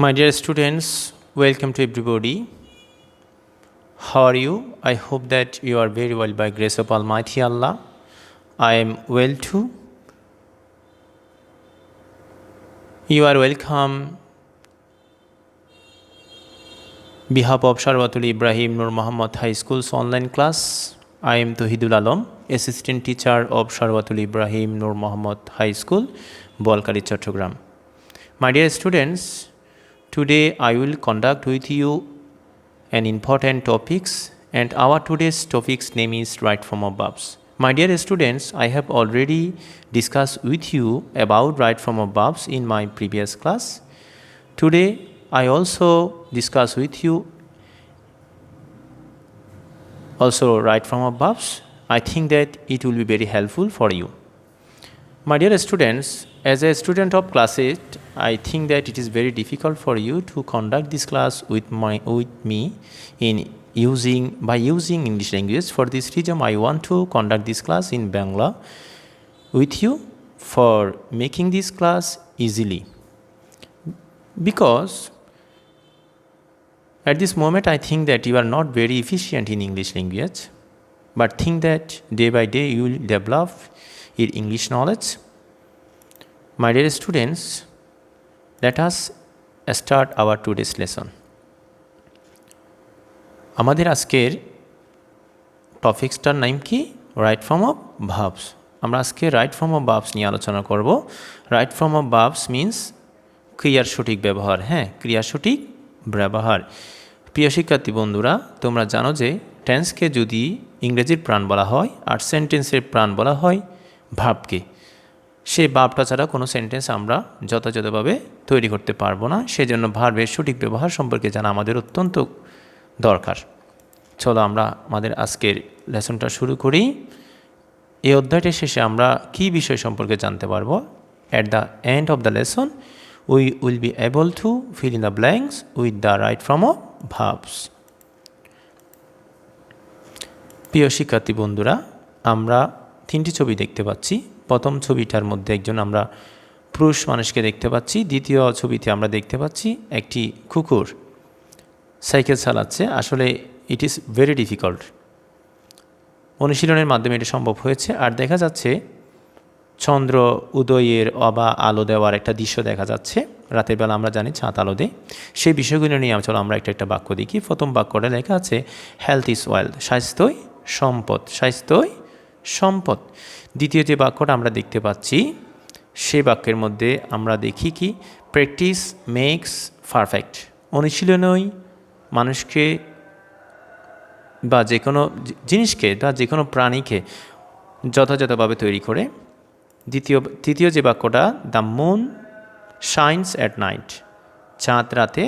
My dear students, welcome to everybody. How are you? I hope that you are very well by grace of Almighty Allah. I am well too. You are welcome behalf of Sharwatul Ibrahim Nur Muhammad High School's online class. I am Tohidul Alam, assistant teacher of Sharwatul Ibrahim Nur Muhammad High School, Bolkari, Chattogram. My dear students, today I will conduct with you an important topics, and our today's topic's name is right from of verbs. My dear students, I have already discussed with you about right from of verbs in my previous class. Today I also discuss with you also right from of verbs. I think that it will be very helpful for you. My dear students, as a student of class 8, I think that it is very difficult for you to conduct this class with me by using English language. For this reason, I want to conduct this class in Bangla with you for making this class easily. Because at this moment, I think that you are not very efficient in English language, but think that day by day you will develop your English knowledge. My dear students, let us start our today's lesson. আমাদের আজকের টপিকসটার নাম কি? Right form of verbs. আমরা আজকে right form of verbs নিয়ে আলোচনা করব। Right form of verbs means ক্রিয়ার সঠিক ব্যবহার। ক্রিয়ার সঠিক ব্যবহার। প্রিয় শিক্ষার্থী বন্ধুরা, তোমরা জানো যে টেন্সকে যদি ইংরেজির প্রাণ বলা হয় আর সেন্টেন্সের প্রাণ বলা হয় ভার্বকে, সেই ভার্বটা ছাড়া কোনো সেন্টেন্স আমরা যথাযথভাবে তৈরি করতে পারবো না। সেজন্য ভার্বের সঠিক ব্যবহার সম্পর্কে জানা আমাদের অত্যন্ত দরকার। চলো আমরা আমাদের আজকের লেসনটা শুরু করি। এই অধ্যায়টির শেষে আমরা কী বিষয় সম্পর্কে জানতে পারবো? At the end of the lesson we will be able to feel in the blanks with the right form of verbs. প্রিয় শিক্ষার্থী বন্ধুরা, আমরা তিনটি ছবি দেখতে পাচ্ছি। প্রথম ছবিটার মধ্যে একজন আমরা পুরুষ মানুষকে দেখতে পাচ্ছি। দ্বিতীয় ছবিতে আমরা দেখতে পাচ্ছি একটি কুকুর সাইকেল চালাচ্ছে। আসলে ইট ইজ ভেরি ডিফিকাল্ট। অনুশীলনের মাধ্যমে এটা সম্ভব হয়েছে। আর দেখা যাচ্ছে চন্দ্র উদয়ের বা আলো দেওয়ার একটা দৃশ্য দেখা যাচ্ছে। রাতের বেলা আমরা জানি চাঁদ আলো দেয়। সেই বিষয়গুলো নিয়ে চলো আমরা একটা বাক্য দেখি। প্রথম বাক্যটা লেখা আছে হেলথ ইজ ওয়েলথ, স্বাস্থ্যই সম্পদ, স্বাস্থ্যই সম্পদ। দ্বিতীয় যে বাক্যটা আমরা দেখতে পাচ্ছি সেই বাক্যের মধ্যে আমরা দেখি কি প্র্যাকটিস মেক্স পারফেক্ট, অনুশীলনই মানুষকে বা যে কোনো জিনিসকে বা যে কোনো প্রাণীকে যথাযথভাবে তৈরি করে। তৃতীয় যে বাক্যটা the moon shines at night, চাঁদ রাতে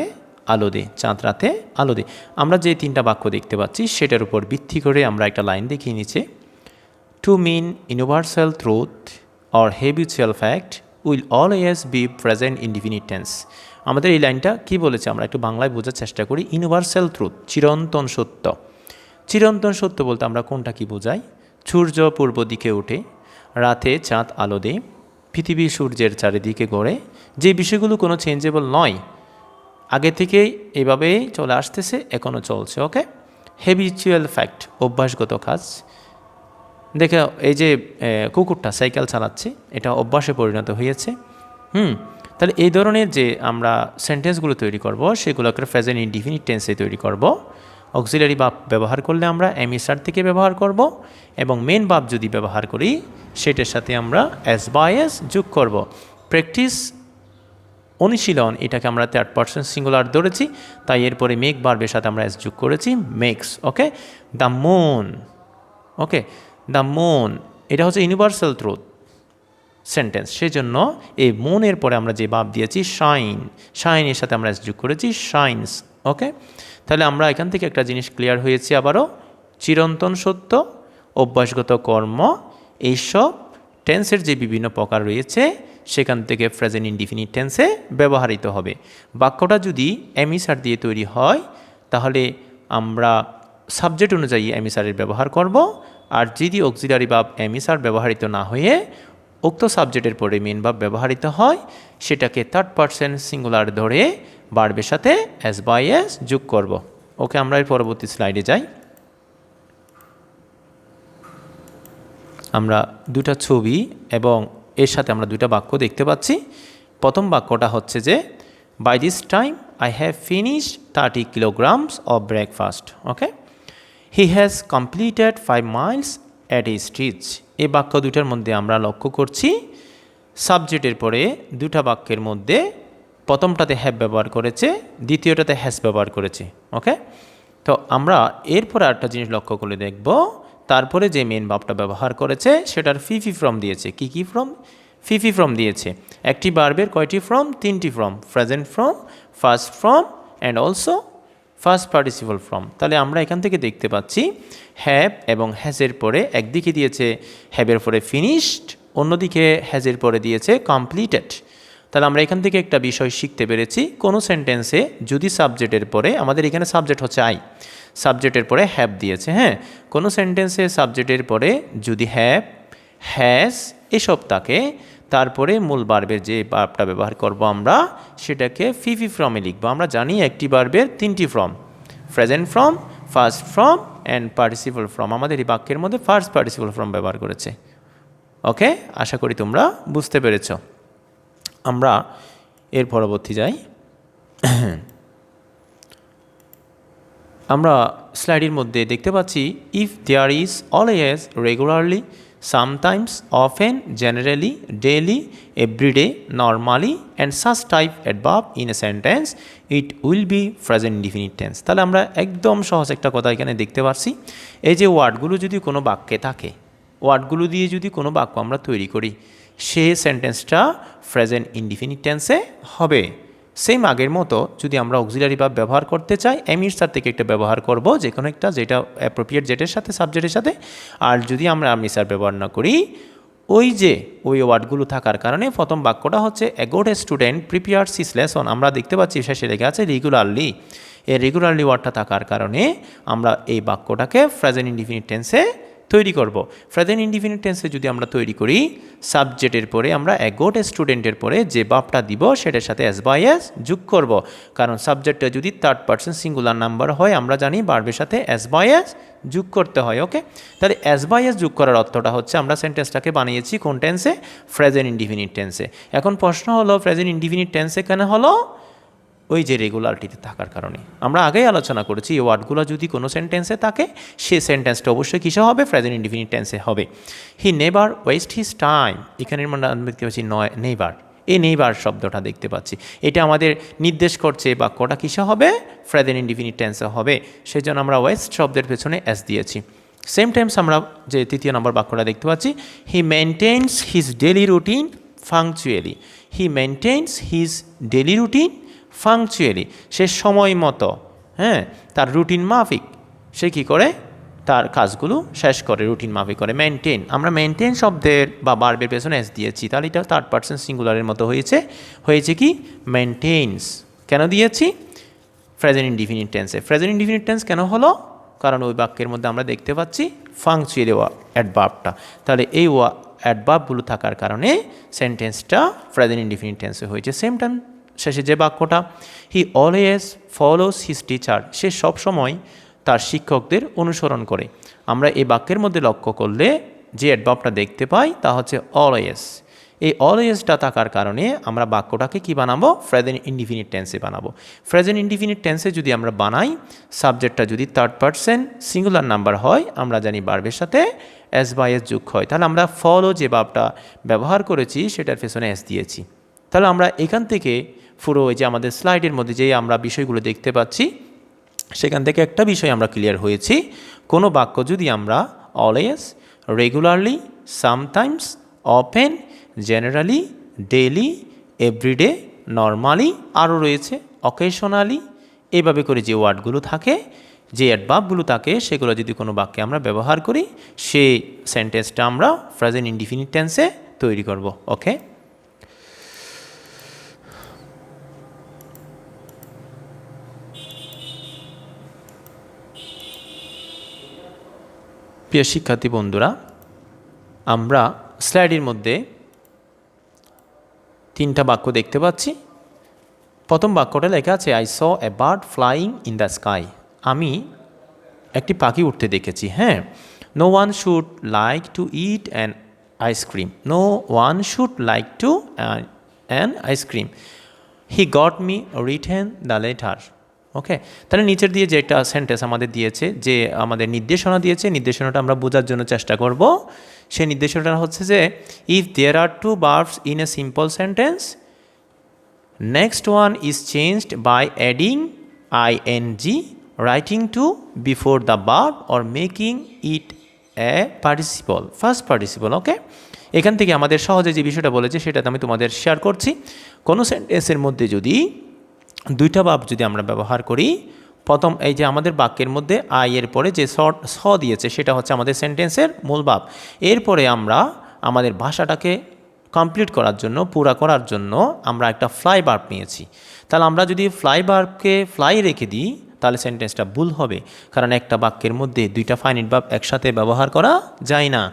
আলো দে, চাঁদ রাতে আলো দে। আমরা যে তিনটা বাক্য দেখতে পাচ্ছি সেটার উপর ভিত্তি করে আমরা একটা লাইন দেখিয়ে নিচে To mean universal truth or habitual fact will always be present in definite tense. আমাদের এই লাইনটা কি বলেছে আমরা একটু বাংলায় বোঝার চেষ্টা করি। ইউনিভার্সাল ট্রুথ, চিরন্তন সত্য। চিরন্তন সত্য বলতে আমরা কোনটা কি বোঝাই? সূর্য পূর্ব দিকে ওঠে, রাতে চাঁদ আলো দেয়, পৃথিবী সূর্যের চারিদিকে ঘোরে, যে বিষয়গুলো কোনো চেঞ্জেবল নয়, আগে থেকেই এভাবেই চলে আসতেছে, এখনও চলছে। ওকে, হ্যাবিচুয়াল ফ্যাক্ট, অভ্যাসগত কাজ। দেখে এই যে কুকুরটা সাইকেল চালাচ্ছে, এটা অভ্যাসে পরিণত হয়েছে। তাহলে এই ধরনের যে আমরা সেন্টেন্সগুলো তৈরি করব সেগুলোকে প্রেজেন্ট ইনডিফিনিট টেন্সে তৈরি করব। অক্সিলারি ভার্ব ব্যবহার করলে আমরা এমিসার থেকে ব্যবহার করব, এবং মেন ভার্ব যদি ব্যবহার করি সেটার সাথে আমরা এস বা এস যোগ করব। প্র্যাকটিস অনুশীলন, এটাকে আমরা থার্ড পারসন সিঙ্গুলার ধরেছি, তাই এরপরে মেক ভার্বের সাথে আমরা এস যোগ করেছি, makes. Okay, the moon. Okay, the moon এটা হচ্ছে ইউনিভার্সাল ট্রুথ সেন্টেন্স। সেজন্য এই মুনের পরে আমরা যে ভাব দিয়েছি শাইন, শাইনের সাথে আমরা যোগ করেছি শাইনস। ওকে, তাহলে আমরা এখান থেকে একটা জিনিস ক্লিয়ার হয়েছে আবারও, চিরন্তন সত্য, অভ্যাসগত কর্ম, এইসব টেন্সের যে বিভিন্ন প্রকার রয়েছে সেখান থেকে প্রেজেন্ট ইনডিফিনিট টেন্সে ব্যবহৃত হবে। বাক্যটা যদি এমিসার দিয়ে তৈরি হয় তাহলে আমরা সাবজেক্ট অনুযায়ী এমিসারের ব্যবহার করব। আর যদি অক্সিলারি ভার্ব এমিসার ব্যবহৃত না হয়ে উক্ত সাবজেক্টের পরে মেন ভার্ব ব্যবহৃত হয়, সেটাকে থার্ড পারসন সিঙ্গুলার ধরে ভার্বের সাথে এস বাই এস যোগ করব। ওকে, আমরা এর পরবর্তী স্লাইডে যাই। আমরা দুটা ছবি এবং এর সাথে আমরা দুটা বাক্য দেখতে পাচ্ছি। প্রথম বাক্যটা হচ্ছে যে by this time I have finished 30 kilograms of breakfast. Okay, he has completed 5 miles at his reach. এই বাক্য দুটার মধ্যে আমরা লক্ষ্য করছি সাবজেক্টের পরে দুটা বাক্যের মধ্যে প্রথমটাতে হ্যাভ ব্যবহার করেছে, দ্বিতীয়টাতে হ্যাজ ব্যবহার করেছে। ওকে, তো আমরা এরপরে একটা জিনিস লক্ষ্য করে দেখব, তারপরে যে মেন ভাবটা ব্যবহার করেছে সেটার ফিফি ফ্রম দিয়েছে। কি ফ্রম? ফিফি ফ্রম দিয়েছে। একটি ভার্বের কয়টি ফ্রম? 3টি from, present form, first from and also first participle form. তাহলে আমরা এখান থেকে দেখতে পাচ্ছি হ্যাভ এবং হ্যাজের পরে একদিকে দিয়েছে হ্যাভের পরে ফিনিশড, অন্যদিকে হ্যাজের পরে দিয়েছে কমপ্লিটেড। তাহলে আমরা এখান থেকে একটা বিষয় শিখতে পেরেছি, কোনো সেন্টেন্সে যদি সাবজেক্টের পরে, আমাদের এখানে সাবজেক্ট হচ্ছে আই, সাবজেক্টের পরে হ্যাভ দিয়েছে, হ্যাঁ, কোনো সেন্টেন্সে সাবজেক্টের পরে যদি হ্যাভ, হ্যাজ এসব থাকে, তারপরে মূল ভার্বের যে ভার্বটা ব্যবহার করব আমরা সেটাকে ফিফি ফ্রমে লিখব। আমরা জানি একটি ভার্বের 3টি from, present form, first from and participle form. আমাদের এই বাক্যের মধ্যে ফার্স্ট পার্টিসিপল ফ্রম ব্যবহার করেছে। ওকে, আশা করি তোমরা বুঝতে পেরেছ। আমরা এর পরবর্তী যাই। আমরা স্লাইডের মধ্যে দেখতে পাচ্ছি if there is always, regularly, sometimes, often, generally, daily, everyday, normally and such type adverb in a sentence, it will be present indefinite tense. তাহলে আমরা একদম সহজ একটা কথা এখানে দেখতে পাচ্ছি, এই যে ওয়ার্ডগুলো যদি কোনো বাক্যে থাকে, ওয়ার্ডগুলো দিয়ে যদি কোনো বাক্য আমরা তৈরি করি, সে সেন্টেন্সটা প্রেজেন্ট ইনডিফিনিট টেন্সে হবে। সেম আগের মতো যদি আমরা অক্সিলারি ভার্ব ব্যবহার করতে চাই, এমির সাথে থেকে একটা ব্যবহার করব, যে কোনো একটা যেটা অ্যাপ্রোপ্রিয়েট জেটের সাথে, সাবজেক্টের সাথে। আর যদি আমরা মিসার ব্যবহার না করি, ওই যে ওই ওয়ার্ডগুলো থাকার কারণে প্রথম বাক্যটা হচ্ছে a good student prepares his lesson. আমরা দেখতে পাচ্ছি শেষে লেগে আছে রেগুলারলি। এই রেগুলারলি ওয়ার্ডটা থাকার কারণে আমরা এই বাক্যটাকে প্রেজেন্ট ইনডিফিনিট টেন্সে তৈরি করব। প্রেজেন্ট ইনডিফিনিট টেন্সে যদি আমরা তৈরি করি, সাবজেক্টের পরে আমরা এ গুড স্টুডেন্টের পরে যে ভার্বটা দিব সেটার সাথে এস বাই এস যোগ করব। কারণ সাবজেক্টটা যদি থার্ড পারসন সিঙ্গুলার নাম্বার হয়, আমরা জানি ভার্বের সাথে এস বাই এস যোগ করতে হয়। ওকে, তাহলে এস বাই এস যোগ করার অর্থটা হচ্ছে আমরা সেন্টেন্সটাকে বানিয়েছি কোন টেন্সে? প্রেজেন্ট ইনডিফিনিট টেন্সে। এখন প্রশ্ন হলো প্রেজেন্ট ইনডিফিনিট টেন্সে কেন হলো? ওই যে রেগুলারিটিতে থাকার কারণে। আমরা আগেই আলোচনা করেছি এই ওয়ার্ডগুলো যদি কোনো সেন্টেন্সে থাকে, সে সেন্টেন্সটা অবশ্যই কিসে হবে? প্রেজেন্ট ইনডিফিনিট টেন্সে হবে। He never West his time, এখানের মানে আমরা দেখতে পাচ্ছি নেভার, এই নেভার শব্দটা দেখতে পাচ্ছি, এটা আমাদের নির্দেশ করছে বাক্যটা কিসে হবে? প্রেজেন্ট ইনডিফিনিট টেন্সে হবে। সেই জন্য আমরা ওয়েস্ট শব্দের পেছনে এস দিয়েছি। সেম টাইমস আমরা যে তৃতীয় নম্বর বাক্যটা দেখতে পাচ্ছি, হি মেনটেন্স হিজ ডেলি রুটিন ফাংচুয়ালি। হি মেনটেন্স হিজ ডেলি রুটিন ফাংচুয়ালি, সে সময় মতো, হ্যাঁ, তার রুটিন মাফিক সে কী করে? তার কাজগুলো শেষ করে, রুটিন মাফিক করে। মেনটেন, আমরা মেনটেন শব্দের বা ভার্বের পেছনে এস দিয়েছি, তাহলে এটা থার্ড পারসন সিঙ্গুলারের মতো হয়েছে কি? মেনটেন্স। কেন দিয়েছি? প্রেজেন্ট ইনডিফিনিট টেন্সে। প্রেজেন্ট ইনডিফিনিট টেন্স কেন হলো? কারণ ওই বাক্যের মধ্যে আমরা দেখতে পাচ্ছি ফাংচুয়ালি অ্যাডভার্বটা। তাহলে এই অ্যাডভার্বগুলো থাকার কারণে সেন্টেন্সটা প্রেজেন্ট ইনডিফিনিট টেন্সে হয়েছে। সেম টাইম শেষে যে বাক্যটা, he always follows his teacher, সে সবসময় তার শিক্ষকদের অনুসরণ করে। আমরা এই বাক্যের মধ্যে লক্ষ্য করলে যে অ্যাডভার্বটা দেখতে পাই তা হচ্ছে অলওয়েজ। এই অলওয়েজটা থাকার কারণে আমরা বাক্যটাকে কি বানাবো? প্রেজেন্ট ইনডিফিনিট টেন্সে বানাবো। প্রেজেন্ট ইনডিফিনিট টেন্সে যদি আমরা বানাই, সাবজেক্টটা যদি থার্ড পারসন সিঙ্গুলার নাম্বার হয়, আমরা জানি ভার্বের সাথে এস বাই এস যোগ হয়। তাহলে আমরা ফলো যে ভার্বটা ব্যবহার করেছি সেটার পেছনে এস দিয়েছি। তাহলে আমরা এখান থেকে পুরো ওই যে আমাদের স্লাইডের মধ্যে যে আমরা বিষয়গুলো দেখতে পাচ্ছি, সেখান থেকে একটা বিষয় আমরা ক্লিয়ার হয়েছি, কোনো বাক্য যদি আমরা always, regularly, sometimes, often, generally, daily, everyday, normally, আরও রয়েছে অকেশনালি, এভাবে করে যে ওয়ার্ডগুলো থাকে, যে অ্যাডভার্বগুলো থাকে, সেগুলো যদি কোনো বাক্যে আমরা ব্যবহার করি, সেই সেন্টেন্সটা আমরা প্রেজেন্ট ইনডিফিনিট টেন্সে তৈরি করব। ওকে, প্রিয় শিক্ষার্থী বন্ধুরা, আমরা স্লাইডের মধ্যে 3টা বাক্য দেখতে পাচ্ছি। প্রথম বাক্যটা লেখা আছে I saw a bird flying in the sky. আমি একটি পাখি উঠতে দেখেছি। হ্যাঁ, no one should like to eat an ice cream. No one should like to an ice cream. He got me written the letter. Okay, তাহলে নিচের দিয়ে যে একটা সেন্টেন্স আমাদের দিয়েছে, যে আমাদের নির্দেশনা দিয়েছে, নির্দেশনাটা আমরা বোঝার জন্য চেষ্টা করব। সেই নির্দেশনাটা হচ্ছে যে if there are two verbs in a simple sentence, next one is changed by adding ing writing to before the verb or making it a participle, first participle. ওকে, এখান থেকে আমাদের সহজে যে বিষয়টা বলেছে সেটাতে আমি তোমাদের শেয়ার করছি। কোনো সেন্টেন্সের মধ্যে যদি দুইটা ভার্ব যদি আমরা ব্যবহার করি, প্রথম এই যে আমাদের বাক্যের মধ্যে আই এর পরে যে স দিয়েছে সেটা হচ্ছে আমাদের সেন্টেন্সের মূল ভাব। এরপরে আমরা আমাদের ভাষাটাকে কমপ্লিট করার জন্য, পুরা করার জন্য আমরা একটা ফ্লাই ভার্ব নিয়েছি। তাহলে আমরা যদি ফ্লাই ভার্বকে ফ্লাই রেখে দিই তাহলে সেন্টেন্সটা ভুল হবে, কারণ একটা বাক্যের মধ্যে দুইটা ফাইনিট ভার্ব একসাথে ব্যবহার করা যায় না।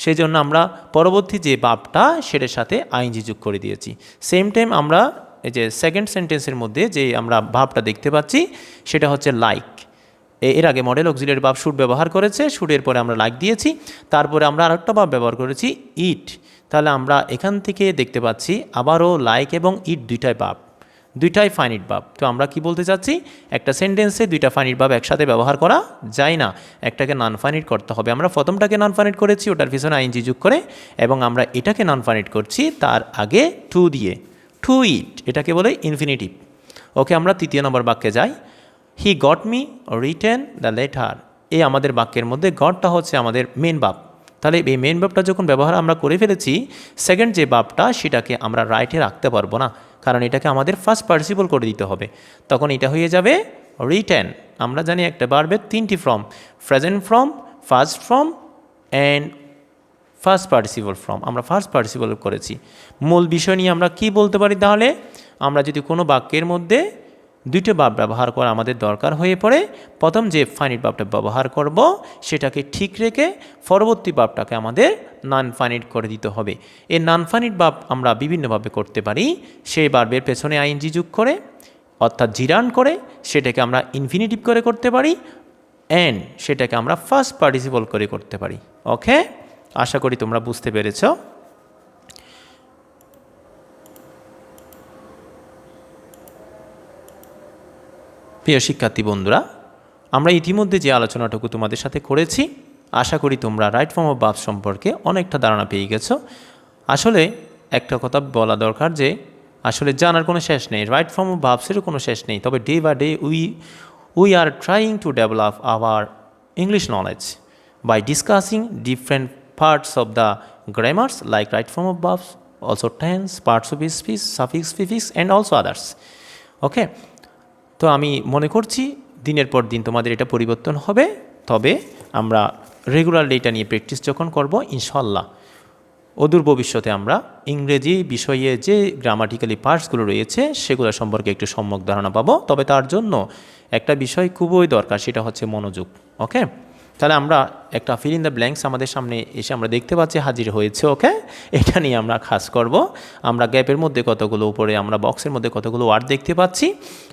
সেই জন্য আমরা পরবর্তী যে ভার্বটা সেটার সাথে আইএনজি যোগ করে দিয়েছি। সেম টাইম আমরা এই যে সেকেন্ড সেন্টেন্সের মধ্যে যে আমরা ভার্বটা দেখতে পাচ্ছি সেটা হচ্ছে লাইক। এর আগে মডেল অক্সিলিয়ারি ভার্ব শুড ব্যবহার করেছে, শুডের পরে আমরা লাইক দিয়েছি, তারপরে আমরা আরেকটা ভার্ব ব্যবহার করেছি ইট। তাহলে আমরা এখান থেকে দেখতে পাচ্ছি আবারও লাইক এবং ইট দুইটাই ভার্ব, দুইটাই ফাইনিট ভার্ব। তো আমরা কি বলতে চাচ্ছি, একটা সেন্টেন্সে দুইটা ফাইনিট ভার্ব একসাথে ব্যবহার করা যায় না, একটাকে নন ফাইনিট করতে হবে। আমরা প্রথমটাকে নন ফাইনিট করেছি ওটার পিছনে আইএনজি যোগ করে, এবং আমরা এটাকে নন ফাইনিট করছি তার আগে টু দিয়ে, টু ইট, এটাকে বলে ইনফিনিটিভ। ওকে, আমরা তৃতীয় নম্বর বাক্যে যাই। হি got me written the letter. এই আমাদের বাক্যের মধ্যে গটটা হচ্ছে আমাদের মেন ভার্ব। তাহলে এই মেন ভার্বটা যখন ব্যবহার আমরা করে ফেলেছি, সেকেন্ড যে ভার্বটা সেটাকে আমরা রাইটে রাখতে পারবো না, কারণ এটাকে আমাদের ফার্স্ট পার্টিসিপল করে দিতে হবে। তখন এটা হয়ে যাবে রিটেন। আমরা জানি একটা ভার্বের তিনটি form, present form, first form and first participle form. আমরা ফার্স্ট পার্টিসিপল করেছি। মূল বিষয় নিয়ে আমরা কি বলতে পারি তাহলে, আমরা যদি কোনো বাক্যের মধ্যে দুইটা ভার্ব ব্যবহার করা আমাদের দরকার হয়ে পড়ে, প্রথম যে ফাইনিট ভার্বটা ব্যবহার করব সেটাকে ঠিক রেখে পরবর্তী ভার্বটাকে আমাদের নন ফাইনিট করে দিতে হবে। এই নন ফাইনিট ভার্ব আমরা বিভিন্নভাবে করতে পারি। সেই ভার্বের পেছনে আইএনজি যোগ করে, অর্থাৎ জিরান করে, সেটাকে আমরা ইনফিনিটিভ করে করতে পারি, অ্যান্ড সেটাকে আমরা ফার্স্ট পার্টিসিপল করে করতে পারি। ওকে, আশা করি তোমরা বুঝতে পেরেছ। প্রিয় শিক্ষার্থী বন্ধুরা, আমরা ইতিমধ্যে যে আলোচনাটুকু তোমাদের সাথে করেছি, আশা করি তোমরা রাইট ফর্ম অফ ভার্ব সম্পর্কে অনেকটা ধারণা পেয়ে গেছো। আসলে একটা কথা বলা দরকার যে আসলে জানার কোনো শেষ নেই, রাইট ফর্ম অফ ভার্বসেরও কোনো শেষ নেই। তবে day by day we are trying to develop our English knowledge by discussing different parts of the grammars like right form of verbs, also tense, parts of speech, suffix, prefix and also others. Okay, তো আমি মনে করছি দিনের পর দিন তোমাদের এটা পরিবর্তন হবে। তবে আমরা রেগুলারলি এটা নিয়ে প্র্যাকটিস যখন করব, ইনশাল্লাহ অদূর ভবিষ্যতে আমরা ইংরেজি বিষয়ে যে গ্রামাটিক্যালি পার্টসগুলো রয়েছে সেগুলো সম্পর্কে একটু সম্যক ধারণা পাবো। তবে তার জন্য একটা বিষয় খুবই দরকার, সেটা হচ্ছে মনোযোগ। ওকে, তাহলে আমরা একটা ফিল ইন দ্য ব্ল্যাঙ্কস আমাদের সামনে এসে আমরা দেখতে পাচ্ছি হাজির হয়েছে। ওকে, এটা নিয়ে আমরা খাস করব। আমরা গ্যাপের মধ্যে কতগুলো, উপরে আমরা বক্সের মধ্যে কতগুলো ওয়ার্ড দেখতে পাচ্ছি।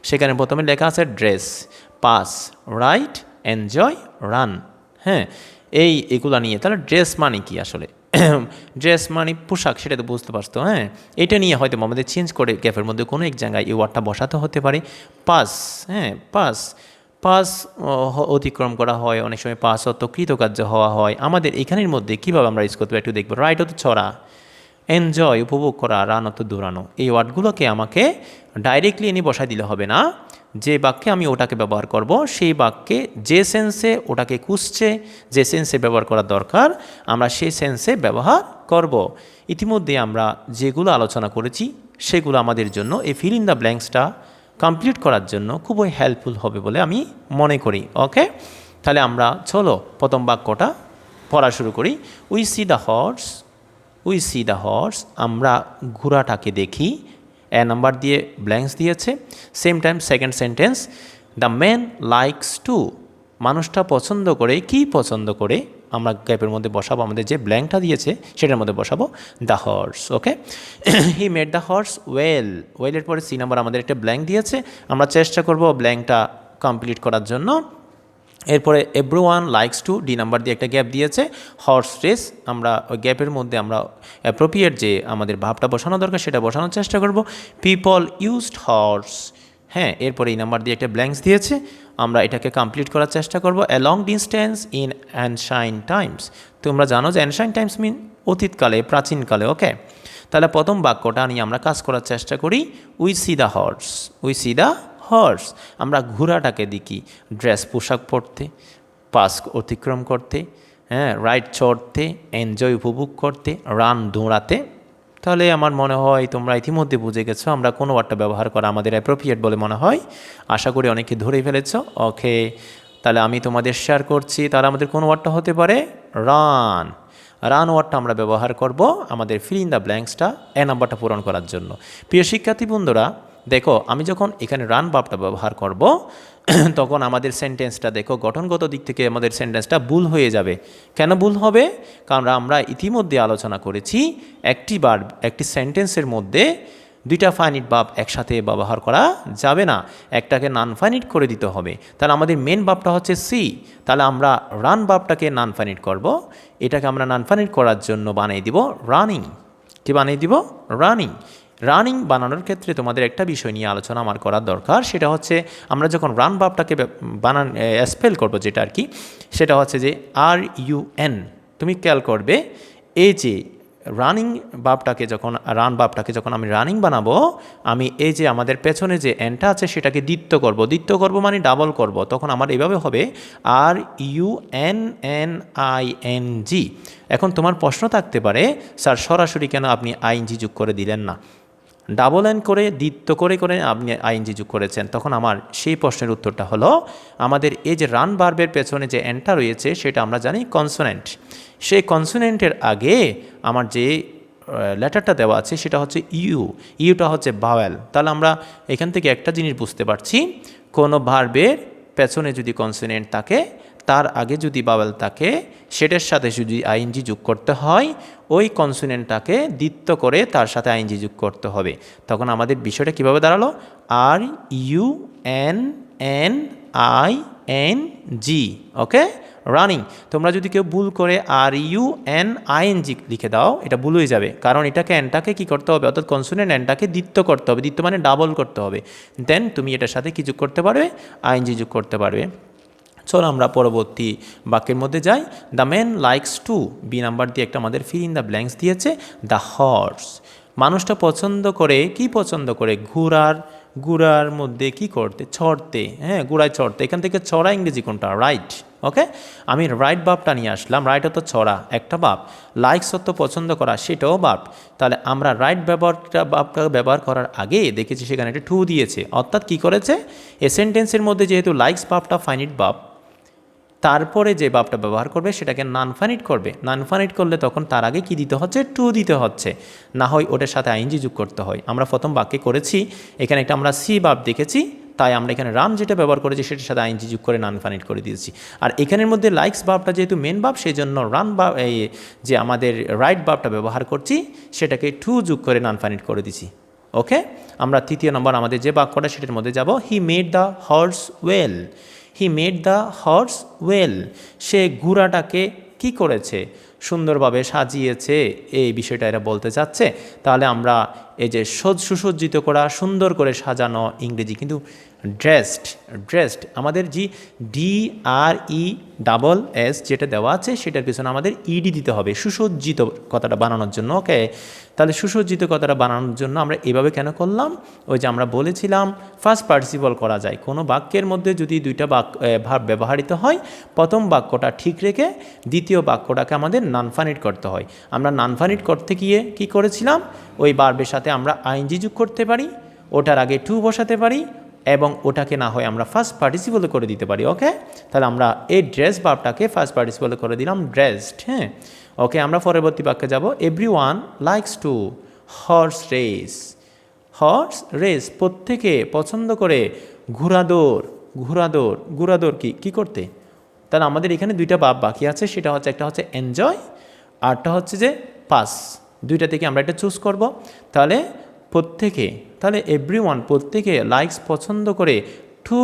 সেখানে প্রথমে লেখা আছে dress, pass, right, enjoy, run. হ্যাঁ, এগুলো নিয়ে। তাহলে ড্রেস মানে কি আসলে? ড্রেস মানে পোশাক, সেটা তো বুঝতে পারছো। হ্যাঁ, এটা নিয়ে হয়তো আমাদের চেঞ্জ করে গ্যাপের মধ্যে কোনো এক জায়গায় এই ওয়ার্ডটা বসাতে হতে পারে। পাস, হ্যাঁ, পাস অতিক্রম করা হয়, অনেক সময় পাস অত কৃতকার্য হওয়া হয়। আমাদের এখানের মধ্যে কীভাবে আমরা ইউজ করতে পারি একটু দেখবো। রাইট অত ছড়া, এনজয় উপভোগ করা, রান অত দৌড়ানো। এই ওয়ার্ডগুলোকে আমাকে ডাইরেক্টলি এনে বসাই দিলে হবে না। যে বাক্যে আমি ওটাকে ব্যবহার করব, সেই বাক্যে যে সেন্সে ওটাকে খুঁজছে, যে সেন্সে ব্যবহার করা দরকার, আমরা সেই সেন্সে ব্যবহার করব। ইতিমধ্যে আমরা যেগুলো আলোচনা করেছি সেগুলো আমাদের জন্য এই ফিল ইন দ্য ব্ল্যাঙ্কসটা কমপ্লিট করার জন্য খুবই হেল্পফুল হবে বলে আমি মনে করি। ওকে, তাহলে আমরা চলো প্রথম বাক্যটা পড়া শুরু করি। We see the horse, we see the horse, আমরা ঘোড়াটাকে দেখি। নাম্বার দিয়ে ব্ল্যাঙ্কস দিয়েছে। Same time second sentence, the man likes two, মানুষটা পছন্দ করে, কি পছন্দ করে? আমরা গ্যাপের মধ্যে বসাবো, আমাদের যে ব্ল্যাঙ্কটা দিয়েছে সেটার মধ্যে বসাবো the horse. Okay, he made the horse well. ওয়েলের পরে সি নাম্বার আমাদের একটা ব্ল্যাঙ্ক দিয়েছে, আমরা চেষ্টা করব ব্ল্যাঙ্কটা কমপ্লিট করার জন্য। এরপরে everyone likes to, D number দিয়ে একটা গ্যাপ দিয়েছে হর্স রেস। আমরা ওই গ্যাপের মধ্যে আমরা অ্যাপ্রোপ্রিয়েট যে আমাদের ভাবটা বসানো দরকার সেটা বসানোর চেষ্টা করব। People used horse. হ্যাঁ, এরপরে এই নাম্বার দিয়ে একটা ব্ল্যাঙ্কস দিয়েছে, আমরা এটাকে কমপ্লিট করার চেষ্টা করব। অ্যা লং ডিস্টেন্স ইন অ্যানশাইন টাইমস। তোমরা জানো যে অ্যানশাইন টাইমস মিন অতীতকালে, প্রাচীনকালে। ওকে, তাহলে প্রথম বাক্যটা নিয়ে আমরা কাজ করার চেষ্টা করি। We see the horse, we see the horse. আমরা ঘোড়াটাকে দেখি ড্রেস পোশাক পরতে, পাস অতিক্রম করতে, হ্যাঁ, রাইড চড়তে, এনজয় উপভোগ করতে, রান দৌড়াতে। তাহলে আমার মনে হয় তোমরা ইতিমধ্যে বুঝে গেছো আমরা কোন ওয়ার্ডটা ব্যবহার করা আমাদের অ্যাপ্রোপ্রিয়েট বলে মনে হয়। আশা করি অনেকে ধরেই ফেলেছ। ওকে, তাহলে আমি তোমাদের শেয়ার করছি, তাহলে আমাদের কোন ওয়ার্ডটা হতে পারে রান। রান ওয়ার্ডটা আমরা ব্যবহার করব আমাদের ফিল ইন দ্য ব্ল্যাঙ্কসটা এ নাম্বারটা পূরণ করার জন্য। প্রিয় শিক্ষার্থী বন্ধুরা, দেখো আমি যখন এখানে রান ভার্বটা ব্যবহার করব তখন আমাদের সেন্টেন্সটা দেখো গঠনগত দিক থেকে আমাদের সেন্টেন্সটা ভুল হয়ে যাবে। কেন ভুল হবে? কারণ আমরা ইতিমধ্যে আলোচনা করেছি একটি সেন্টেন্সের মধ্যে দুইটা ফাইনিট ভার্ব একসাথে ব্যবহার করা যাবে না, একটাকে নন ফাইনিট করে দিতে হবে। তাহলে আমাদের মেন ভার্বটা হচ্ছে সি, তাহলে আমরা রান ভার্বটাকে নন ফাইনিট করব। এটাকে আমরা নন ফাইনিট করার জন্য বানিয়ে দিব রানিং। কি বানিয়ে দিব? রানিং। রানিং বানানোর ক্ষেত্রে তোমাদের একটা বিষয় নিয়ে আলোচনা আমার করার দরকার, সেটা হচ্ছে আমরা যখন রান ভার্বটাকে স্পেল করব যেটা আর কি, সেটা হচ্ছে যে RUN। তুমি খেয়াল করবে এই যে রানিং ভার্বটাকে যখন আমি রানিং বানাবো, আমি এই যে আমাদের পেছনে যে এনটা আছে সেটাকে দ্বিত্ব করব মানে ডাবল করব। তখন আমার এভাবে হবে RUNNING। এখন তোমার প্রশ্ন থাকতে পারে, স্যার সরাসরি কেন আপনি ING যোগ করে দিলেন না, ডাবল এন করে দ্বিত্ব করে আপনি ING যোগ করেছেন? তখন আমার সেই প্রশ্নের উত্তরটা হলো, আমাদের এই যে রান ভার্বের পেছনে যে এনটা রয়েছে সেটা আমরা জানি কনসোনেন্ট। সেই কনসোনেন্টের আগে আমার যে লেটারটা দেওয়া আছে সেটা হচ্ছে ইউটা হচ্ছে ভাওয়েল। তাহলে আমরা এখান থেকে একটা জিনিস বুঝতে পারছি, কোনো ভার্বের পেছনে যদি কনসোনেন্ট থাকে, তার আগে যদি ভাওয়েল থাকে, সেটার সাথে যদি ING যোগ করতে হয়, ওই কনসোনেন্টটাকে দ্বিত্ব করে তার সাথে ING যোগ করতে হবে। তখন আমাদের বিষয়টা কীভাবে দাঁড়ালো? RUNNING। ওকে, রানিং। তোমরা যদি কেউ ভুল করে RUNING লিখে দাও, এটা ভুল হয়ে যাবে, কারণ এনটাকে কী করতে হবে, অর্থাৎ কনসোনেন্ট এনটাকে দ্বিত্ব করতে হবে। দ্বিত্ব মানে ডাবল করতে হবে, দেন তুমি এটার সাথে কী যোগ করতে পারবে? ING যোগ করতে পারবে। চলো আমরা পরবর্তী বাক্যের মধ্যে যাই। The man likes to, B number দিয়ে একটা আমাদের ফিল ইন দ্য ব্ল্যাঙ্কস দিয়েছে দ্য হর্স। মানুষটা পছন্দ করে, কি পছন্দ করে? ঘোড়ার মধ্যে কি করতে? চড়তে। হ্যাঁ, ঘোড়ায় চড়তে। এখান থেকে চড়া ইংরেজি কোনটা? রাইট। ওকে, আমি রাইট ভার্বটা নিয়ে আসলাম। রাইট হতো চড়া, একটা ভার্ব। লাইকস হতো পছন্দ করা, সেটাও ভার্ব। তাহলে আমরা রাইট ভার্বটা ব্যবহার করার আগে দেখেছি সেখানে একটা টু দিয়েছে, অর্থাৎ কি করেছে, এ সেন্টেন্সের মধ্যে যেহেতু লাইকস ভার্বটা ফাইনিট ভার্ব, তারপরে যে ভার্বটা ব্যবহার করবে সেটাকে নন ফাইনিট করবে। নন ফাইনিট করলে তখন তার আগে কি দিতে হচ্ছে? টু দিতে হচ্ছে, না হয় ওটার সাথে ING যোগ করতে হয়। আমরা প্রথম বাক্যে করেছি, এখানে একটা আমরা সি ভার্ব দেখেছি, তাই আমরা এখানে রান যেটা ব্যবহার করেছি সেটার সাথে ING যোগ করে নন ফাইনিট করে দিয়েছি। আর এখানের মধ্যে লাইকস ভার্বটা যেহেতু মেন ভার্ব, সেই জন্য রান ভার্ব এই যে আমাদের রাইট ভার্বটা ব্যবহার করছি সেটাকে টু যোগ করে নন ফাইনিট করে দিছি। ওকে, আমরা তৃতীয় নম্বর আমাদের যে বাক্যটা সেটার মধ্যে যাব। He made the horse well. He made the horse well. সে ঘোড়াটাকে কি করেছে? সুন্দরভাবে সাজিয়েছে, এই বিষয়টা এরা বলতে চাচ্ছে। তাহলে আমরা এই যে সুসজ্জিত করা, সুন্দর করে সাজানো, ইংরেজি কিন্তু ড্রেসড আমাদের জি DRESS যেটা দেওয়া আছে সেটার পিছনে আমাদের ED দিতে হবে সুসজ্জিত কথাটা বানানোর জন্য। ওকে, তাহলে সুসজ্জিত কথাটা বানানোর জন্য আমরা এভাবে কেন করলাম? ওই যে আমরা বলেছিলাম ফার্স্ট পার্টিসিপল করা যায়। কোনো বাক্যের মধ্যে যদি দুইটা ভার্ব ব্যবহৃত হয়, প্রথম বাক্যটা ঠিক রেখে দ্বিতীয় বাক্যটাকে আমাদের নন ফাইনিট করতে হয়। আমরা নন ফাইনিট করতে গিয়ে কি করেছিলাম? ওই ভার্বের সাথে আমরা ING যোগ করতে পারি, ওটার আগে টু বসাতে পারি, এবং ওটাকে না হয় আমরা ফার্স্ট পার্টিসিপলে করে দিতে পারি। ওকে, তাহলে আমরা এই ড্রেস ভার্বটাকে ফার্স্ট পার্টিসিপলে করে দিলাম ড্রেসড। হ্যাঁ, ওকে, আমরা পরবর্তী বাক্যে যাব। Everyone likes to horse race. প্রত্যেকে পছন্দ করে ঘোড়াদৌড় কি করতে? তাহলে আমাদের এখানে দুইটা ভাব বাকি আছে, সেটা হচ্ছে একটা হচ্ছে এনজয়, আরটা হচ্ছে যে পাস। দুইটা থেকে আমরা একটা চুজ করব। তাহলে এভরিওয়ান প্রত্যেকে লাইকস পছন্দ করে টু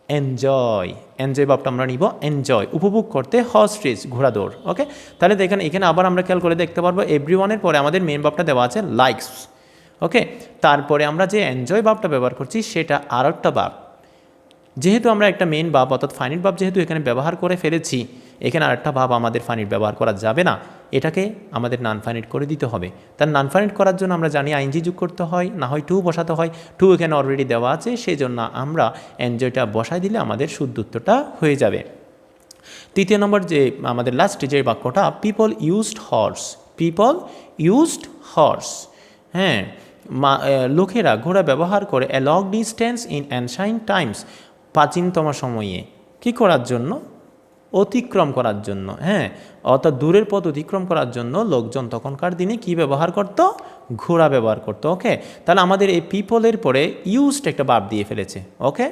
এনজয়। এনজয় ভাবটা আমরা নিব এনজয়, উপভোগ করতে, হর্স রেস ঘোড়া দৌড়। ওকে, তাহলে দেখেন এখানে আবার আমরা খেয়াল করে দেখতে পারবো এভরিওয়ানের পরে আমাদের মেন ভাবটা দেওয়া আছে লাইকস। ওকে, তারপরে আমরা যে এনজয় ভাবটা ব্যবহার করছি সেটা আর একটা ভাব। যেহেতু আমরা একটা মেন ভাব অর্থাৎ ফাইনিট ভাব যেহেতু এখানে ব্যবহার করে ফেলেছি, এখানে আরেকটা ভাব আমাদের ফাইনিট ব্যবহার করা যাবে না, এটাকে আমাদের নন ফাইনিট করে দিতে হবে। তার নন ফাইনিট করার জন্য আমরা জানি আইনজি যোগ করতে হয়, না হয় টু বসাতে হয়। টু এখানে অলরেডি দেওয়া আছে, সেই জন্য আমরা এনজয়টা বসাই দিলে আমাদের শুদ্ধ উত্তরটা হয়ে যাবে। তৃতীয় নম্বর যে আমাদের লাস্টে যে বাক্যটা, people used horse. People used horse, হ্যাঁ, লোকেরা ঘোড়া ব্যবহার করে a long distance in ancient times, প্রাচীনতম সময়ে কী করার জন্য? অতিক্রম করার জন্য। হ্যাঁ, অর্থাৎ দূরের পথ অতিক্রম করার জন্য লোকজন তখনকার দিনে কি ব্যবহার করত? ঘোড়া ব্যবহার করতো। ওকে, তাহলে আমাদের এই পিপলের পরে ইউজড একটা ভার্ব দিয়ে ফেলেছে। ওকে,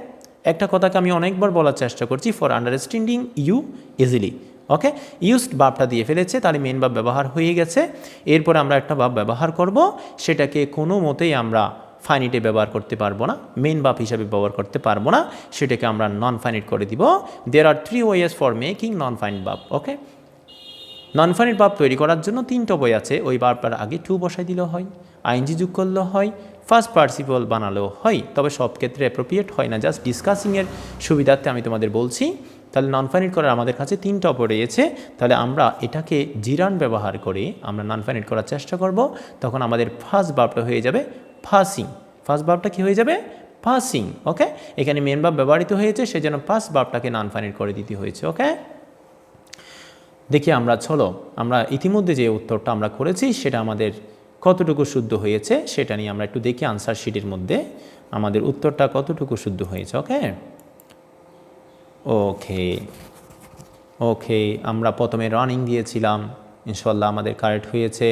একটা কথাকে আমি অনেকবার বলার চেষ্টা করছি for understanding you easily. Okay, used ভার্বটা দিয়ে ফেলেছে, তাহলে মেন ভার্ব ব্যবহার হয়ে গেছে। এরপরে আমরা একটা ভার্ব ব্যবহার করব, সেটাকে কোনো মতেই আমরা ফাইনিটে ব্যবহার করতে পারবো না, মেন ভার্ব হিসাবে ব্যবহার করতে পারবো না, সেটাকে আমরা নন ফাইনিট করে দিব। There are 3 ways for making non finite verb. Okay, non finite verb তৈরি করার জন্য 3টা ওয়ে আছে। ওই ভার্বটার আগে টু বসাই দিলেও হয়, আইএনজি যোগ করলেও হয়, ফার্স্ট পার্টিসিপল বানালেও হয়, তবে সব ক্ষেত্রে অ্যাপ্রোপ্রিয়েট হয় না। জাস্ট ডিসকাসিংয়ের সুবিধার্থে আমি তোমাদের বলছি। তাহলে নন ফাইনিট করার আমাদের কাছে 3টা ওয়ে রয়েছে। তাহলে আমরা এটাকে জিরান ব্যবহার করে আমরা নন ফাইনিট করার চেষ্টা করব। তখন আমাদের ফার্স্ট ভার্বটা হয়ে যাবে পাসিং। ফার্স্ট ভার্বটা কী হয়ে যাবে? পাসিং। ওকে, এখানে মেন ভার্ব ব্যবহৃত হয়েছে, সেজন্য ফার্স্ট ভার্বটাকে নন ফাইনিট করে দিতে হয়েছে। ওকে, দেখি আমরা ইতিমধ্যে যে উত্তরটা আমরা করেছি সেটা আমাদের কতটুকু শুদ্ধ হয়েছে সেটা নিয়ে আমরা একটু দেখি আনসার শিটের মধ্যে আমাদের উত্তরটা কতটুকু শুদ্ধ হয়েছে। ওকে ওকে ওকে আমরা প্রথমে রানিং দিয়েছিলাম, ইনশাল্লাহ আমাদের কারেক্ট হয়েছে।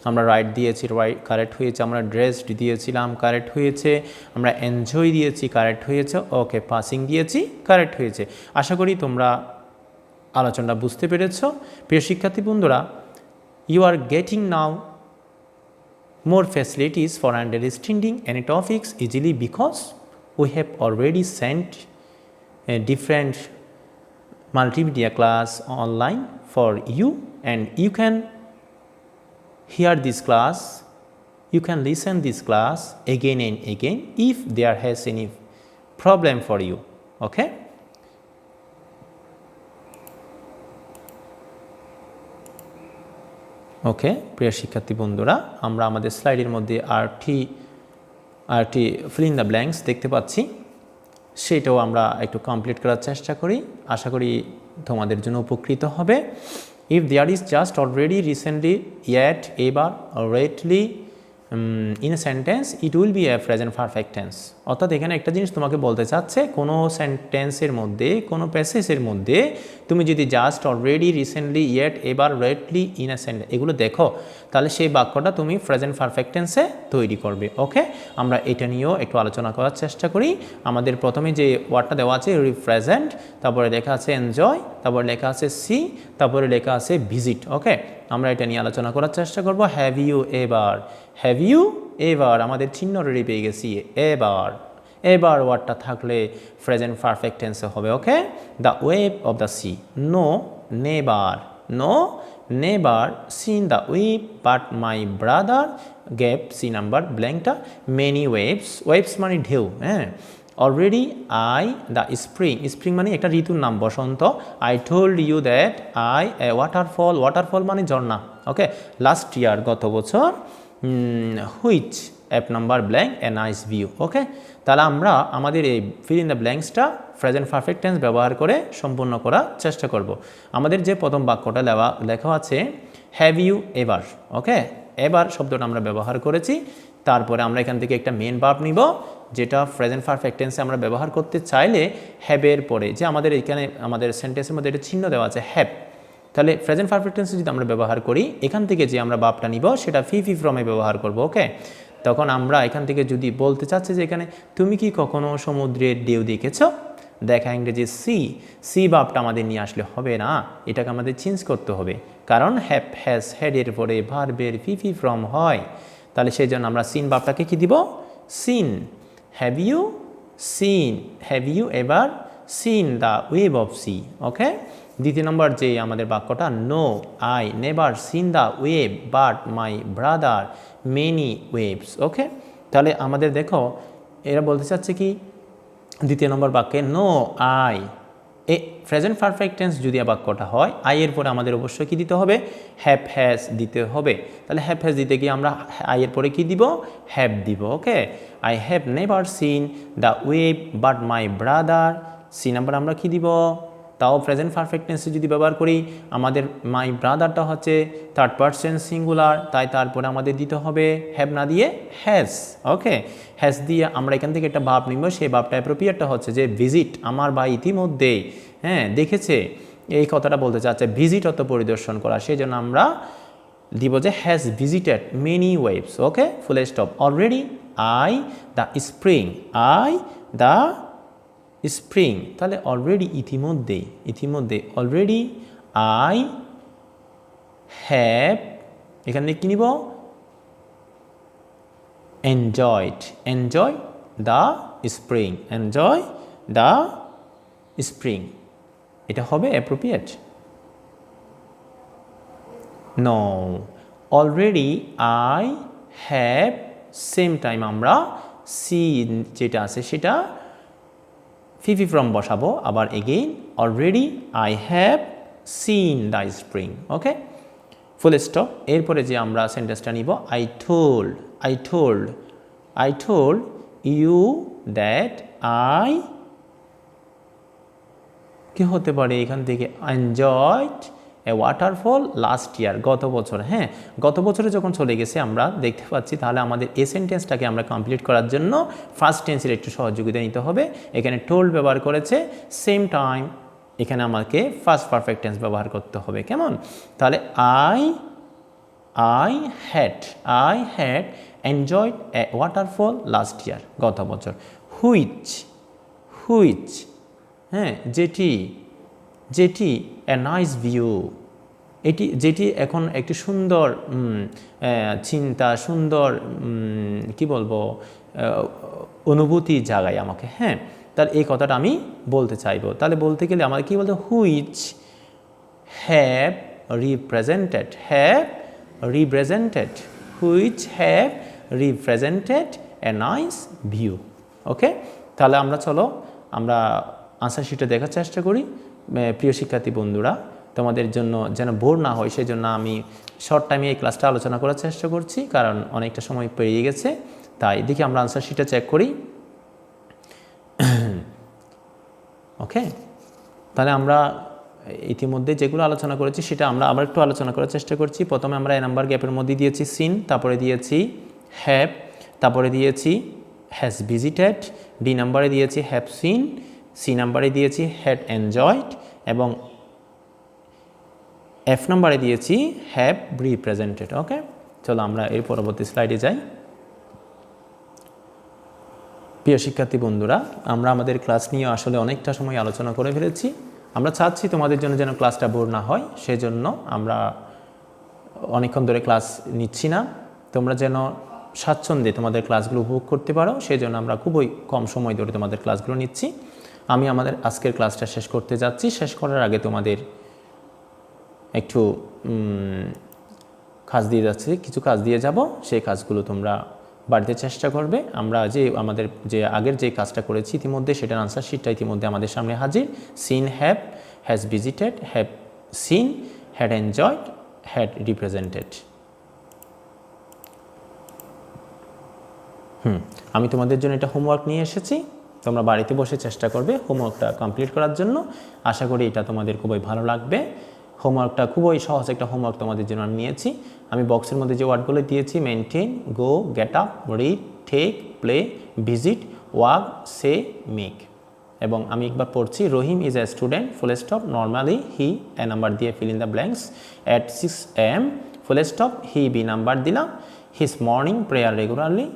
আমরা রাইট দিয়েছি, রাইট কারেক্ট হয়েছে। আমরা ড্রেসড দিয়েছিলাম, কারেক্ট হয়েছে। আমরা এনজয় দিয়েছি, কারেক্ট হয়েছে। ওকে, পাসিং দিয়েছি, কারেক্ট হয়েছে। আশা করি তোমরা আলোচনাটা বুঝতে পেরেছ। প্রিয় শিক্ষার্থী বন্ধুরা, you are getting now more facilities for understanding any topics easily because we have already sent a different multimedia class online for you, and you can hear this class, you can listen this class again and again if there has any problem for you. Okay, ওকে প্রিয় শিক্ষার্থী বন্ধুরা, আমরা আমাদের স্লাইডের মধ্যে RT feel in the blanks দেখতে পাচ্ছি, সেটাও আমরা একটু কমপ্লিট করার চেষ্টা করি। আশা করি তোমাদের জন্য উপকৃত হবে। If there is just already, recently, yet, ever, lately in a sentence, it will be a present perfect tense. অর্থাৎ এখানে একটা জিনিস তোমাকে বলতে চাচ্ছে, কোনো সেন্টেন্সের মধ্যে, কোনো প্যাসেজের মধ্যে তুমি যদি just already, recently, yet, ever, lately in a sentence এগুলো দেখো, তাহলে সেই বাক্যটা তুমি প্রেজেন্ট পারফেক্ট টেন্সে তৈরি করবে। ওকে, আমরা এটা নিয়েও একটু আলোচনা করার চেষ্টা করি। আমাদের প্রথমে যে ওয়ার্ডটা দেওয়া আছে রিপ্রেজেন্ট, তারপরে লেখা আছে এনজয়, তারপরে লেখা আছে সি, তারপরে লেখা আছে ভিজিট। ওকে, আমরা এটা নিয়ে আলোচনা করার চেষ্টা করব। Have you ever, have you ever, আমাদের চিহ্ন রেডি পেয়ে গেছি। এবার, এবার ওয়ার্ডটা থাকলে প্রেজেন্ট পারফেক্ট টেন্সে হবে। Okay, the wave of the sea, no never, no never seen the wave but my brother gave, C number ব্ল্যাঙ্কটা, মেনি ওয়েভস, ওয়েভস মানে ঢেউ। হ্যাঁ, already I the spring, spring মানে একটা ঋতুর নাম, বসন্ত। I told you that I a waterfall, waterfall মানে ঝর্ণা। ওকে, লাস্ট ইয়ার, গত বছর, which app number blank a nice view. Okay, তাহলে আমরা আমাদের এই fill in the ব্ল্যাঙ্কসটা present perfect tense ব্যবহার করে সম্পূর্ণ করার চেষ্টা করব। আমাদের যে প্রথম বাক্যটা লেখা আছে হ্যাভ ইউ এভার। ওকে, এবার শব্দটা আমরা ব্যবহার করেছি, তারপরে আমরা এখান থেকে একটা মেন ভার্ব নিব, যেটা প্রেজেন্ট পারফেক্ট টেন্সে আমরা ব্যবহার করতে চাইলে হ্যাভের পরে, যে আমাদের এখানে আমাদের সেন্টেন্সের মধ্যে একটা চিহ্ন দেওয়া আছে হ্যাভ, তাহলে প্রেজেন্ট পারফেক্ট টেন্সে যদি আমরা ব্যবহার করি, এখান থেকে যে আমরা ভার্বটা নিব সেটা ফি ফ্রমে ব্যবহার করব। ওকে, তখন আমরা এখান থেকে যদি বলতে চাচ্ছি যে এখানে তুমি কি কখনো সমুদ্রের ঢেউ দেখেছ, দেখা ইংরেজি সি, সি ভার্বটা আমাদের নিয়ে আসলে হবে না, এটাকে আমাদের চেঞ্জ করতে হবে, কারণ হ্যাভ হ্যাজ হ্যাডের পরে ভার্বের ফি ফ্রম হয়, তাহলে সেই জন্য আমরা সিন ভার্বটাকে কি দিব, seen. Have you seen, have you ever seen the wave of sea. Okay, দ্বিতীয় নম্বর যে আমাদের বাক্যটা, no I never seen the wave but my brother many waves. Okay, তাহলে আমাদের দেখো এরা বলতে চাচ্ছে কি দ্বিতীয় নম্বর বাক্যে, no I, a present perfect tense যদি বাক্যটা হয়, আই এর পরে আমাদের অবশ্যই কী দিতে হবে, হ্যাভ হ্যাজ দিতে হবে। তাহলে হ্যাভ হ্যাজ দিতে গিয়ে আমরা আই এর পরে কী দিব, হ্যাভ দিব। Okay, I have never seen the wave but my brother, C number আমরা কী দিব, তাও প্রেজেন্ট পারফেক্ট টেন্সে যদি ব্যবহার করি, আমাদের মাই ব্রাদারটা হচ্ছে থার্ড পারসন সিঙ্গুলার, তাই তারপরে আমাদের দিতে হবে হ্যাভ না দিয়ে হ্যাজ। ওকে, হ্যাজ দিয়ে আমরা এখান থেকে একটা ভাব নিব, সেই ভাবটা অ্যাপ্রোপ্রিয়েটটা হচ্ছে যে ভিজিট, আমার ভাই ইতিমধ্যেই দেখেছে, এই কথাটা বলতে চাচ্ছে ভিজিট অত পরিদর্শন করা, সেই জন্য আমরা দিব যে has visited many waves. Okay, full stop. Already I the spring, I the spring, তাহলে অলরেডি ইতিমধ্যে অলরেডি আই হ্যাভ, এখানে কি নিব, enjoyed, enjoy the spring, enjoy the spring, এটা হবে appropriate. No, already I have, same time আমরা see যেটা আছে সেটা ফি ফ্রম বসাবো, আবার again already I have seen the spring. Okay, full stop. এরপরে যে আমরা সেন্টেন্সটা নিব, I told you that I, কি হতে পারে এখান থেকে, এনজয়েড এ ওয়াটারফল লাস্ট ইয়ার, গত বছর। হ্যাঁ, গত বছরে যখন চলে গেছে আমরা দেখতে পাচ্ছি, তাহলে আমাদের এই সেন্টেন্সটাকে আমরা কমপ্লিট করার জন্য ফার্স্ট টেন্সের একটু সহযোগিতা নিতে হবে। এখানে টোল্ড ব্যবহার করেছে, সেম টাইম এখানে আমাকে ফার্স্ট পারফেক্ট টেন্স ব্যবহার করতে হবে। কেমন, তাহলে I had enjoyed A waterfall last year, গত বছর। হুইচ, হ্যাঁ, যেটি এ নাইস ভিউ, যেটি এখন একটি সুন্দর চিন্তা, সুন্দর কি বলবো অনুভূতি জাগায় আমাকে। হ্যাঁ, তাহলে এই কথাটা আমি বলতে চাইবো, তাহলে বলতে গেলে আমাকে কী বলতে, which have represented, which have represented a nice view. Okay, তাহলে আমরা আনসার শিটে দেখার চেষ্টা করি। প্রিয় শিক্ষার্থী বন্ধুরা, তোমাদের জন্য যেন বোর না হয় সেই জন্য আমি শর্ট টাইমে এই ক্লাসটা আলোচনা করার চেষ্টা করছি, কারণ অনেকটা সময় পেরিয়ে গেছে। তাই দেখি আমরা আনসার শিটটা চেক করি। ওকে, তাহলে আমরা ইতিমধ্যে যেগুলো আলোচনা করেছি সেটা আমরা আবার একটু আলোচনা করার চেষ্টা করছি। প্রথমে আমরা এ নাম্বার গ্যাপের মধ্যে দিয়েছি সিন, তারপরে দিয়েছি হ্যাভ, তারপরে দিয়েছি হ্যাজ ভিজিটেড, ডি নাম্বারে দিয়েছি হ্যাভ সিন, সি নাম্বারে দিয়েছি হ্যাড এনজয়েড, এবং এফ নাম্বারে দিয়েছি হ্যাভ রিপ্রেজেন্টেড। ওকে, চলো আমরা এর পরবর্তী স্লাইডে যাই। প্রিয় শিক্ষার্থী বন্ধুরা, আমরা আমাদের ক্লাস নিয়ে আসলে অনেকটা সময় আলোচনা করে ফেলেছি। আমরা চাচ্ছি তোমাদের জন্য যেন ক্লাসটা বোর না হয়, সেজন্য আমরা অনেকক্ষণ ধরে ক্লাস নিচ্ছি না। তোমরা যেন স্বাচ্ছন্দ্যে তোমাদের ক্লাসগুলো উপভোগ করতে পারো, সেই জন্য আমরা খুবই কম সময় ধরে তোমাদের ক্লাসগুলো নিচ্ছি। আমি আমাদের আজকের ক্লাসটা শেষ করতে যাচ্ছি। শেষ করার আগে তোমাদের একটু কাজ দিয়ে যাচ্ছি, কিছু কাজ দিয়ে যাব, সেই কাজগুলো তোমরা বাড়িতে চেষ্টা করবে। আমরা আমাদের আগের যে কাজটা করেছি ইতিমধ্যে, সেটার আনসার শিটটা ইতিমধ্যে আমাদের সামনে হাজির। Scene have, has visited, have seen, had enjoyed, had represented. আমি তোমাদের জন্য এটা হোমওয়ার্ক নিয়ে এসেছি, তোমরা বাড়িতে বসে চেষ্টা করবে হোমওয়ার্কটা কমপ্লিট করার জন্য। আশা করি এটা তোমাদের খুবই ভালো লাগবে। হোমওয়ার্কটা খুবই সহজ একটা হোমওয়ার্ক তোমাদের জন্য আমি নিয়েছি। আমি বক্সের মধ্যে যে ওয়ার্ডগুলো দিয়েছি, maintain, go, get up, read, take, play, visit, walk, say, make, এবং আমি একবার পড়ছি। Rahim is a student, full stop, normally he, A number দিয়ে fill in the blanks, at 6 AM, full stop, he, B number দিলাম, his morning prayer regularly,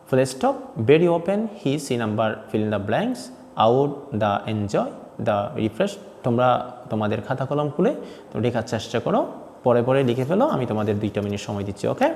full stop, very open, he, C number, fill in the blanks, out, the enjoy, the refresh. তোমরা তোমাদের খাতা কলম খুলে তো লেখার চেষ্টা করো, পরে পরে লিখে ফেলো। আমি তোমাদের 2 মিনিট সময় দিচ্ছি, ওকে?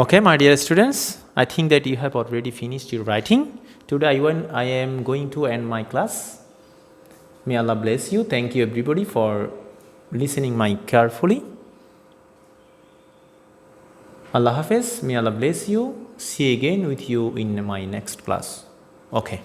Okay, my dear students, I think that you have already finished your writing. Today I am going to end my class. May Allah bless you. Thank you everybody for listening my carefully. Allah Hafiz. May Allah bless you. See again with you in my next class. Okay.